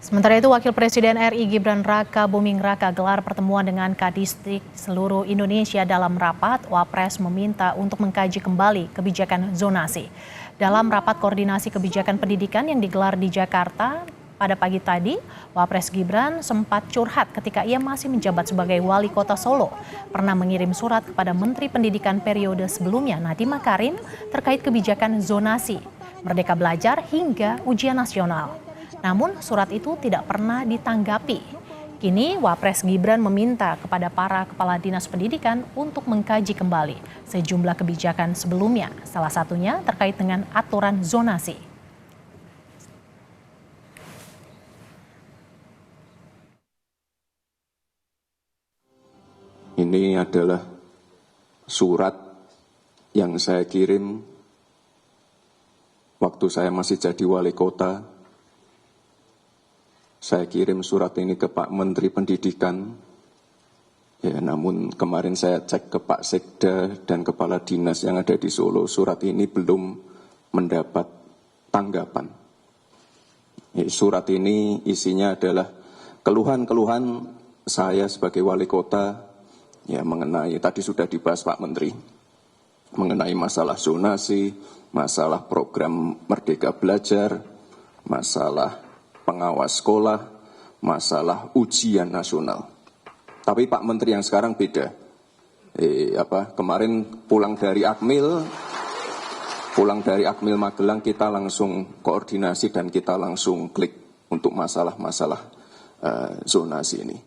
Sementara itu, Wakil Presiden RI Gibran Raka Buming Raka gelar pertemuan dengan Kadistik seluruh Indonesia. Dalam rapat, Wapres meminta untuk mengkaji kembali kebijakan zonasi. Dalam rapat koordinasi kebijakan pendidikan yang digelar di Jakarta pada pagi tadi, Wapres Gibran sempat curhat ketika ia masih menjabat sebagai wali kota Solo. Pernah mengirim surat kepada Menteri Pendidikan periode sebelumnya, Nadiem Makarim, terkait kebijakan zonasi, Merdeka Belajar hingga ujian nasional. Namun surat itu tidak pernah ditanggapi. Kini Wapres Gibran meminta kepada para kepala dinas pendidikan untuk mengkaji kembali sejumlah kebijakan sebelumnya, salah satunya terkait dengan aturan zonasi. Ini adalah surat yang saya kirim waktu saya masih jadi wali kota. Saya kirim surat ini ke Pak Menteri Pendidikan. Ya, namun kemarin saya cek ke Pak Sekda dan kepala dinas yang ada di Solo, surat ini belum mendapat tanggapan. Ya, surat ini isinya adalah keluhan-keluhan saya sebagai wali kota, ya, mengenai, tadi sudah dibahas Pak Menteri, mengenai masalah zonasi, masalah program Merdeka Belajar, masalah pengawas sekolah, masalah ujian nasional. Tapi Pak Menteri yang sekarang beda. Kemarin pulang dari Akmil Magelang, kita langsung koordinasi dan kita langsung klik untuk masalah-masalah zonasi ini.